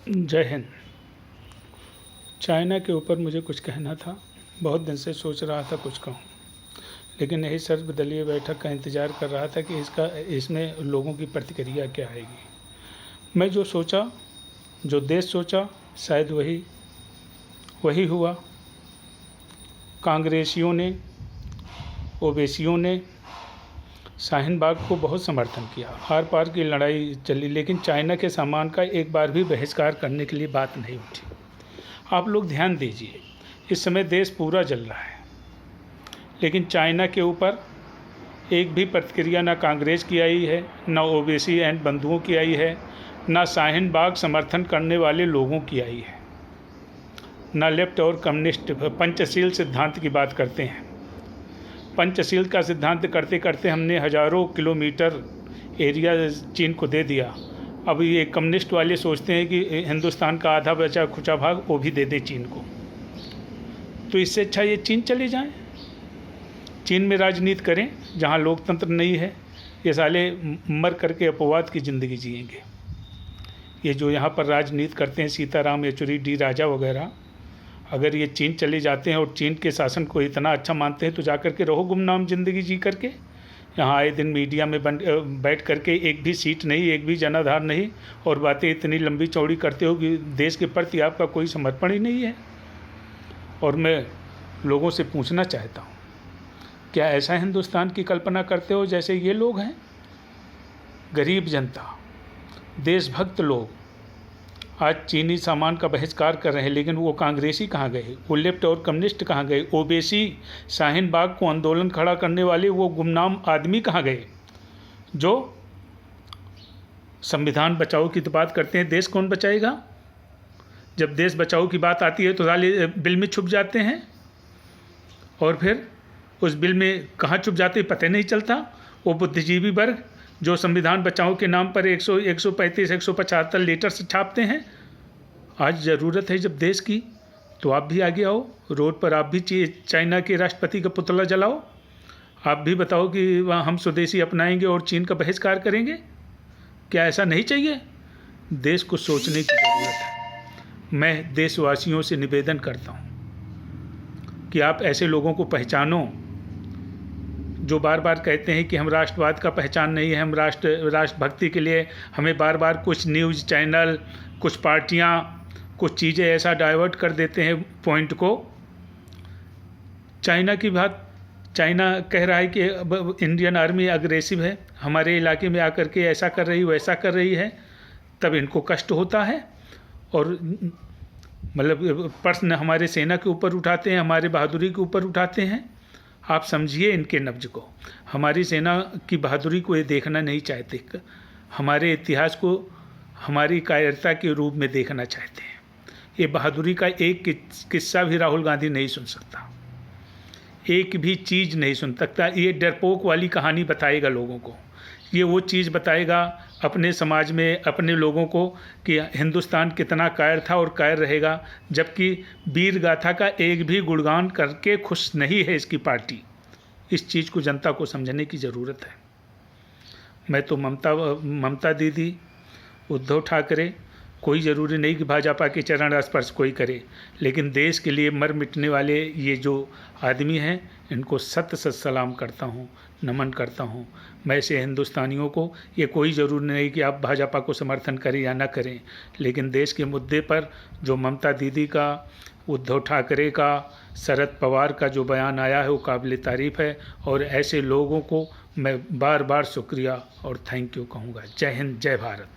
जय हिंद। चाइना के ऊपर मुझे कुछ कहना था। बहुत दिन से सोच रहा था कुछ कहूँ, लेकिन यही सर्वदलीय बैठक का इंतज़ार कर रहा था कि इसमें लोगों की प्रतिक्रिया क्या आएगी। मैं जो सोचा, जो देश सोचा, शायद वही हुआ। कांग्रेसियों ने, ओवैसियों ने शाहीन बाग को बहुत समर्थन किया। आर पार की लड़ाई चली, लेकिन चाइना के सामान का एक बार भी बहिष्कार करने के लिए बात नहीं उठी। आप लोग ध्यान दीजिए, इस समय देश पूरा जल रहा है, लेकिन चाइना के ऊपर एक भी प्रतिक्रिया ना कांग्रेस की आई है, ना ओवैसी एंड बंधुओं की आई है, ना शाहीन बाग समर्थन करने वाले लोगों की आई है, ना लेफ्ट और कम्युनिस्ट। पंचशील सिद्धांत की बात करते हैं। पंचशील का सिद्धांत करते करते हमने हज़ारों किलोमीटर एरिया चीन को दे दिया। अब ये कम्युनिस्ट वाले सोचते हैं कि हिंदुस्तान का आधा बचा खुचा भाग वो भी दे दे चीन को। तो इससे अच्छा ये चीन चले जाएं, चीन में राजनीति करें जहाँ लोकतंत्र नहीं है। ये साले मर करके अपवाद की ज़िंदगी जिएंगे। ये जो यहाँ पर राजनीति करते हैं, सीताराम येचुरी, डी राजा वगैरह, अगर ये चीन चले जाते हैं और चीन के शासन को इतना अच्छा मानते हैं तो जा कर के रहो गुमनाम ज़िंदगी जी करके। यहाँ आए दिन मीडिया में बैठ करके एक भी सीट नहीं, एक भी जनाधार नहीं, और बातें इतनी लंबी चौड़ी करते हो कि देश के प्रति आपका कोई समर्पण ही नहीं है। और मैं लोगों से पूछना चाहता हूँ, क्या ऐसा हिंदुस्तान की कल्पना करते हो जैसे ये लोग हैं? गरीब जनता, देशभक्त लोग आज चीनी सामान का बहिष्कार कर रहे हैं, लेकिन वो कांग्रेसी कहाँ गए? वो लेफ्ट और कम्युनिस्ट कहाँ गए? ओवैसी, शाहीन बाग को आंदोलन खड़ा करने वाले वो गुमनाम आदमी कहाँ गए जो संविधान बचाओ की तो बात करते हैं? देश कौन बचाएगा? जब देश बचाओ की बात आती है तो साले बिल में छुप जाते हैं, और फिर उस बिल में कहाँ छुप जाते पता नहीं चलता। वो बुद्धिजीवी वर्ग जो संविधान बचाओ के नाम पर 135, 175 लीटर्स छापते हैं। आज ज़रूरत है जब देश की, तो आप भी आगे आओ, रोड पर आप भी चाइना के राष्ट्रपति का पुतला जलाओ। आप भी बताओ कि हम स्वदेशी अपनाएंगे और चीन का बहिष्कार करेंगे। क्या ऐसा नहीं चाहिए? देश को सोचने की ज़रूरत है। मैं देशवासियों से निवेदन करता हूँ कि आप ऐसे लोगों को पहचानो जो बार बार कहते हैं कि हम राष्ट्रवाद का पहचान नहीं है, हम राष्ट्रभक्ति के लिए हमें बार बार कुछ न्यूज़ चैनल, कुछ पार्टियां, कुछ चीज़ें ऐसा डाइवर्ट कर देते हैं पॉइंट को। चाइना की बात, चाइना कह रहा है कि अब इंडियन आर्मी अग्रेसिव है, हमारे इलाके में आकर के ऐसा कर रही वैसा कर रही है, तब इनको कष्ट होता है और मतलब प्रश्न हमारे सेना के ऊपर उठाते हैं, हमारे बहादुरी के ऊपर उठाते हैं। आप समझिए इनके नब्ज को। हमारी सेना की बहादुरी को ये देखना नहीं चाहते, हमारे इतिहास को हमारी कायरता के रूप में देखना चाहते हैं। ये बहादुरी का एक किस्सा भी राहुल गांधी नहीं सुन सकता, एक भी चीज़ नहीं सुन सकता। ये डरपोक वाली कहानी बताएगा लोगों को, ये वो चीज़ बताएगा अपने समाज में अपने लोगों को कि हिंदुस्तान कितना कायर था और कायर रहेगा, जबकि वीर गाथा का एक भी गुणगान करके खुश नहीं है इसकी पार्टी। इस चीज़ को जनता को समझने की ज़रूरत है। मैं तो ममता दीदी, उद्धव ठाकरे, कोई ज़रूरी नहीं कि भाजपा के चरण स्पर्श कोई करे, लेकिन देश के लिए मर मिटने वाले ये जो आदमी हैं, इनको सत सलाम करता हूँ, नमन करता हूँ। मैं ऐसे हिंदुस्तानियों को, ये कोई ज़रूरी नहीं कि आप भाजपा को समर्थन करें या ना करें, लेकिन देश के मुद्दे पर जो ममता दीदी का, उद्धव ठाकरे का, शरद पवार का जो बयान आया है वो काबिल तारीफ़ है। और ऐसे लोगों को मैं बार बार शुक्रिया और थैंक यू कहूँगा। जय हिंद, जय भारत।